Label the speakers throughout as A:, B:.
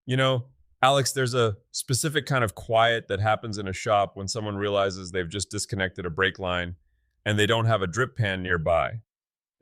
A: You know, Alex, there's a specific kind of quiet that happens in a shop when someone realizes they've just disconnected a brake line and they don't have a drip pan nearby.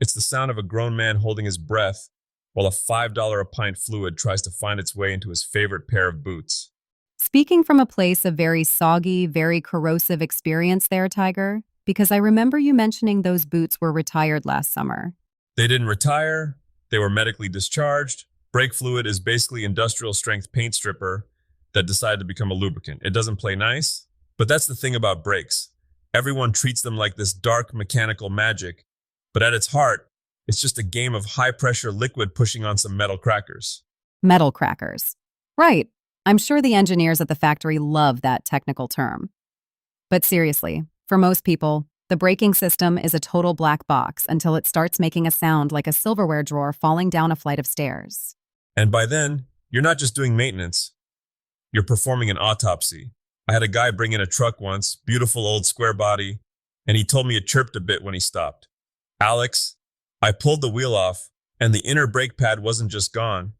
A: It's the sound of a grown man holding his breath while a $5 a pint fluid tries to find its way into his favorite pair of boots.
B: Speaking from a place of very soggy, very corrosive experience there, Tiger, because I remember you mentioning those boots were retired last summer.
A: They didn't retire, they were medically discharged. Brake fluid is basically industrial strength paint stripper that decided to become a lubricant. It doesn't play nice, but that's the thing about brakes. Everyone treats them like this dark mechanical magic, but at its heart, it's just a game of high pressure liquid pushing on some metal crackers.
B: Metal crackers. Right. I'm sure the engineers at the factory love that technical term. But seriously, for most people, the braking system is a total black box until it starts making a sound like a silverware drawer falling down a flight of stairs.
A: And by then, you're not just doing maintenance, you're performing an autopsy. I had a guy bring in a truck once, beautiful old square body, and he told me it chirped a bit when he stopped. Alex, I pulled the wheel off, and the inner brake pad wasn't just gone.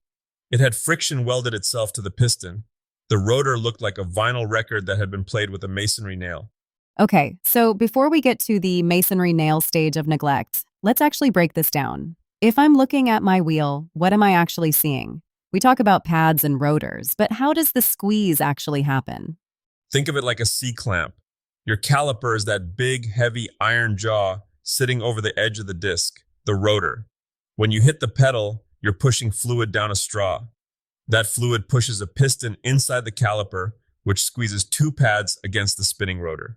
A: It had friction welded itself to the piston. The rotor looked like a vinyl record that had been played with a masonry nail.
B: Okay, so before we get to the masonry nail stage of neglect, let's actually break this down. If I'm looking at my wheel, what am I actually seeing? We talk about pads and rotors, but how does the squeeze actually happen?
A: Think of it like a C-clamp. Your caliper is that big, heavy iron jaw sitting over the edge of the disc, the rotor. When you hit the pedal, you're pushing fluid down a straw. That fluid pushes a piston inside the caliper, which squeezes two pads against the spinning rotor.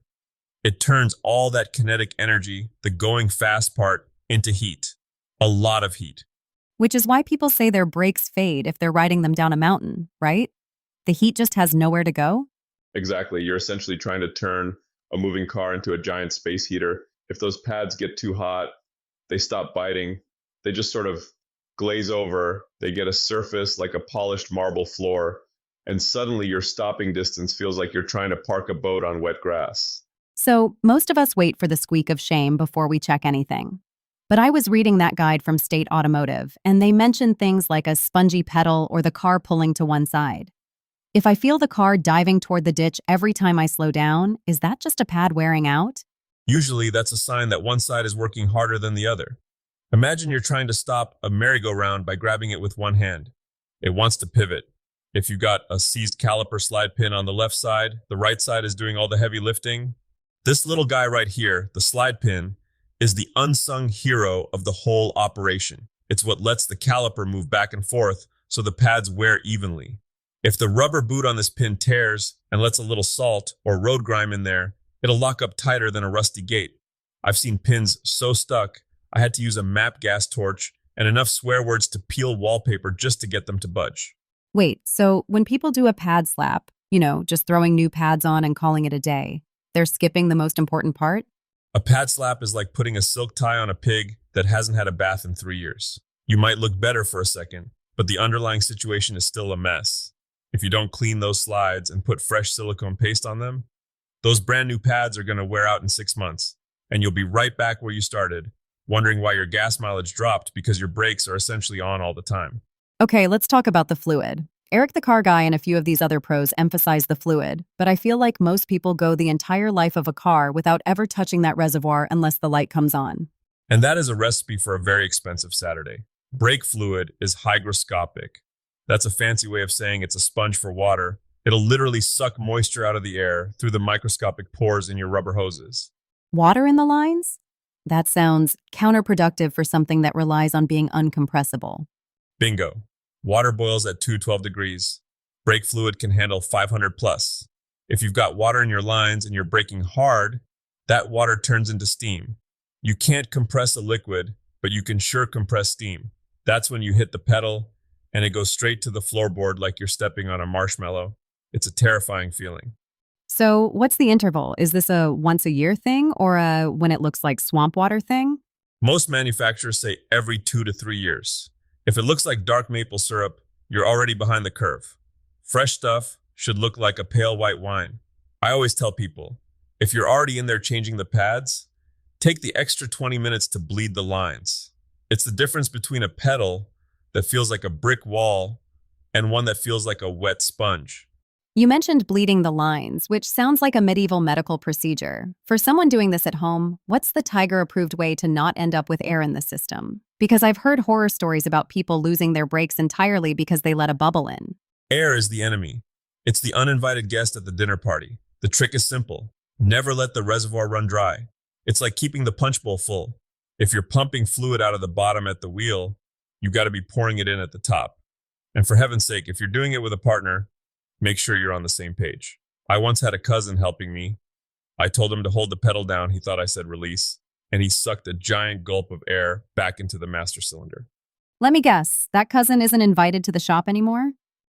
A: It turns all that kinetic energy, the going fast part, into heat. A lot of heat.
B: Which is why people say their brakes fade if they're riding them down a mountain, right? The heat just has nowhere to go?
C: Exactly. You're essentially trying to turn a moving car into a giant space heater. If those pads get too hot, they stop biting. They just sort of glaze over. They get a surface like a polished marble floor. And suddenly your stopping distance feels like you're trying to park a boat on wet grass.
B: So, most of us wait for the squeak of shame before we check anything. But I was reading that guide from State Automotive, and they mentioned things like a spongy pedal or the car pulling to one side. If I feel the car diving toward the ditch every time I slow down, is that just a pad wearing out?
A: Usually, that's a sign that one side is working harder than the other. Imagine you're trying to stop a merry-go-round by grabbing it with one hand. It wants to pivot. If you've got a seized caliper slide pin on the left side, the right side is doing all the heavy lifting. This little guy right here, the slide pin, is the unsung hero of the whole operation. It's what lets the caliper move back and forth so the pads wear evenly. If the rubber boot on this pin tears and lets a little salt or road grime in there, it'll lock up tighter than a rusty gate. I've seen pins so stuck, I had to use a MAP gas torch and enough swear words to peel wallpaper just to get them to budge.
B: Wait, so when people do a pad slap, just throwing new pads on and calling it a day, they're skipping the most important part?
A: A pad slap is like putting a silk tie on a pig that hasn't had a bath in 3 years. You might look better for a second, but the underlying situation is still a mess. If you don't clean those slides and put fresh silicone paste on them, those brand new pads are going to wear out in 6 months, and you'll be right back where you started, wondering why your gas mileage dropped because your brakes are essentially on all the time.
B: Okay, let's talk about the fluid. Eric the car guy and a few of these other pros emphasize the fluid, but I feel like most people go the entire life of a car without ever touching that reservoir unless the light comes on.
A: And that is a recipe for a very expensive Saturday. Brake fluid is hygroscopic. That's a fancy way of saying it's a sponge for water. It'll literally suck moisture out of the air through the microscopic pores in your rubber hoses.
B: Water in the lines? That sounds counterproductive for something that relies on being uncompressible.
A: Bingo. Water boils at 212 degrees. Brake fluid can handle 500 plus. If you've got water in your lines and you're braking hard, that water turns into steam. You can't compress a liquid, but you can sure compress steam. That's when you hit the pedal and it goes straight to the floorboard like you're stepping on a marshmallow. It's a terrifying feeling.
B: So, what's the interval? Is this a once a year thing or a when it looks like swamp water thing?
A: Most manufacturers say every 2 to 3 years. If it looks like dark maple syrup, you're already behind the curve. Fresh stuff should look like a pale white wine. I always tell people, if you're already in there changing the pads, take the extra 20 minutes to bleed the lines. It's the difference between a pedal that feels like a brick wall and one that feels like a wet sponge.
B: You mentioned bleeding the lines, which sounds like a medieval medical procedure. For someone doing this at home, what's the Tiger-approved way to not end up with air in the system? Because I've heard horror stories about people losing their brakes entirely because they let a bubble in.
A: Air is the enemy. It's the uninvited guest at the dinner party. The trick is simple. Never let the reservoir run dry. It's like keeping the punch bowl full. If you're pumping fluid out of the bottom at the wheel, you've got to be pouring it in at the top. And for heaven's sake, if you're doing it with a partner, make sure you're on the same page. I once had a cousin helping me. I told him to hold the pedal down. He thought I said release, and he sucked a giant gulp of air back into the master cylinder.
B: Let me guess, that cousin isn't invited to the shop anymore?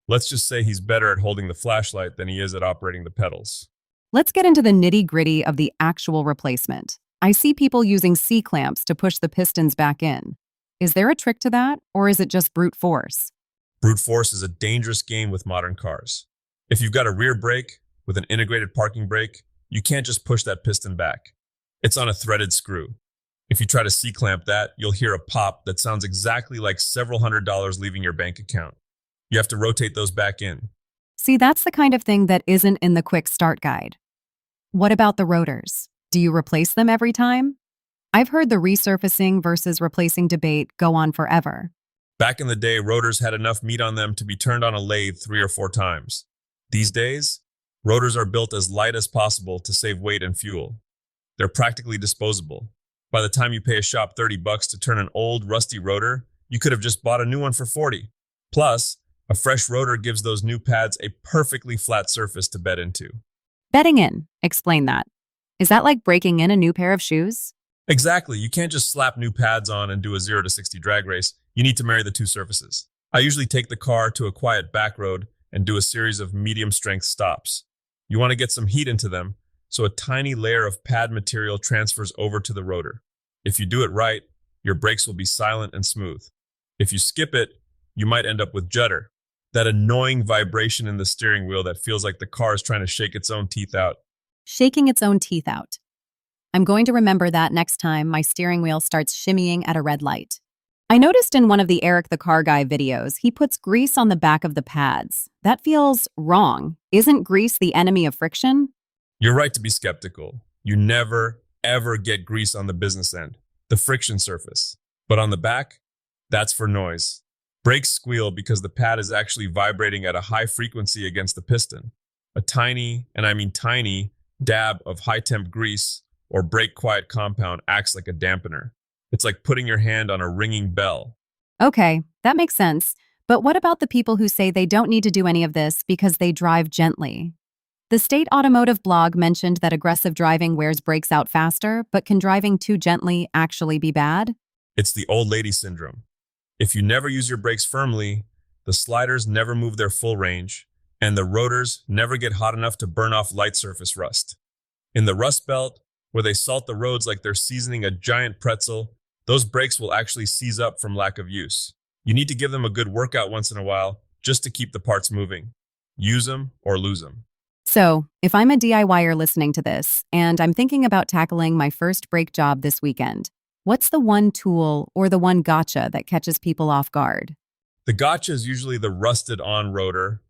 A: Let's just say he's better at holding the flashlight than he is at operating the pedals.
B: Let's get into the nitty-gritty of the actual replacement. I see people using C-clamps to push the pistons back in. Is there a trick to that, or is it just brute force?
A: Brute force is a dangerous game with modern cars. If you've got a rear brake with an integrated parking brake, you can't just push that piston back. It's on a threaded screw. If you try to C-clamp that, you'll hear a pop that sounds exactly like several $100s leaving your bank account. You have to rotate those back in.
B: See, that's the kind of thing that isn't in the quick start guide. What about the rotors? Do you replace them every time? I've heard the resurfacing versus replacing debate go on forever.
A: Back in the day, rotors had enough meat on them to be turned on a lathe 3 or 4 times. These days, rotors are built as light as possible to save weight and fuel. They're practically disposable. By the time you pay a shop $30 to turn an old, rusty rotor, you could have just bought a new one for $40. Plus, a fresh rotor gives those new pads a perfectly flat surface to bed into.
B: Bedding in. Explain that. Is that like breaking in a new pair of shoes?
A: Exactly. You can't just slap new pads on and do a 0 to 60 drag race. You need to marry the two surfaces. I usually take the car to a quiet back road and do a series of medium-strength stops. You want to get some heat into them, so a tiny layer of pad material transfers over to the rotor. If you do it right, your brakes will be silent and smooth. If you skip it, you might end up with judder, that annoying vibration in the steering wheel that feels like the car is trying to shake its own teeth out.
B: Shaking its own teeth out. I'm going to remember that next time my steering wheel starts shimmying at a red light. I noticed in one of the Eric the Car Guy videos, he puts grease on the back of the pads. That feels wrong. Isn't grease the enemy of friction?
A: You're right to be skeptical. You never, ever get grease on the business end, the friction surface. But on the back, that's for noise. Brakes squeal because the pad is actually vibrating at a high frequency against the piston. A tiny, and I mean tiny, dab of high-temp grease or brake quiet compound acts like a dampener. It's like putting your hand on a ringing bell.
B: Okay, that makes sense. But what about the people who say they don't need to do any of this because they drive gently? The State Automotive blog mentioned that aggressive driving wears brakes out faster, but can driving too gently actually be bad?
A: It's the old lady syndrome. If you never use your brakes firmly, the sliders never move their full range, and the rotors never get hot enough to burn off light surface rust. In the Rust Belt, where they salt the roads like they're seasoning a giant pretzel, those brakes will actually seize up from lack of use. You need to give them a good workout once in a while just to keep the parts moving. Use them or lose them.
B: So, if I'm a DIYer listening to this, and I'm thinking about tackling my first brake job this weekend, what's the one tool or the one gotcha that catches people off guard?
A: The gotcha is usually the rusted-on rotor.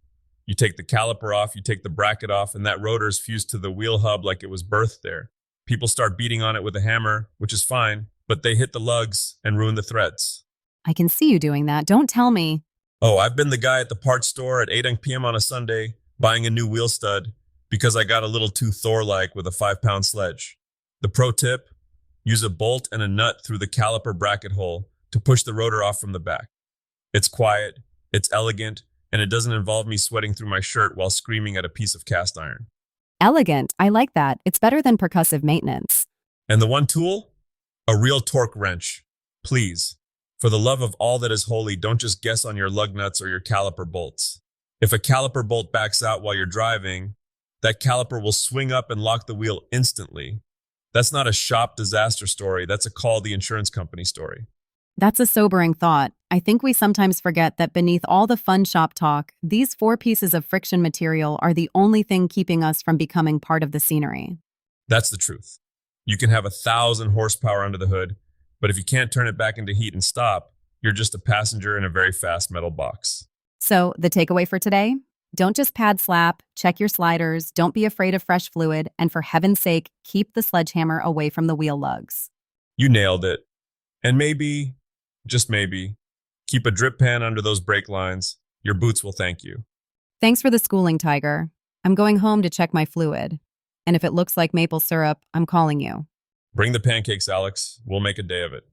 A: You take the caliper off, you take the bracket off, and that rotor is fused to the wheel hub like it was birthed there. People start beating on it with a hammer, which is fine, but they hit the lugs and ruin the threads.
B: I can see you doing that. Don't tell me.
A: Oh, I've been the guy at the parts store at 8 p.m. on a Sunday buying a new wheel stud because I got a little too Thor-like with a 5-pound sledge. The pro tip, use a bolt and a nut through the caliper bracket hole to push the rotor off from the back. It's quiet, it's elegant, and it doesn't involve me sweating through my shirt while screaming at a piece of cast iron.
B: Elegant. I like that. It's better than percussive maintenance.
A: And the one tool? A real torque wrench. Please, for the love of all that is holy, don't just guess on your lug nuts or your caliper bolts. If a caliper bolt backs out while you're driving, that caliper will swing up and lock the wheel instantly. That's not a shop disaster story. That's a call the insurance company story.
B: That's a sobering thought. I think we sometimes forget that beneath all the fun shop talk, these 4 pieces of friction material are the only thing keeping us from becoming part of the scenery.
A: That's the truth. You can have 1,000 horsepower under the hood, but if you can't turn it back into heat and stop, you're just a passenger in a very fast metal box.
B: So, the takeaway for today? Don't just pad slap, check your sliders, don't be afraid of fresh fluid, and for heaven's sake, keep the sledgehammer away from the wheel lugs.
A: You nailed it. And maybe, just maybe, keep a drip pan under those brake lines. Your boots will thank you.
B: Thanks for the schooling, Tiger. I'm going home to check my fluid. And if it looks like maple syrup, I'm calling you.
A: Bring the pancakes, Alex. We'll make a day of it.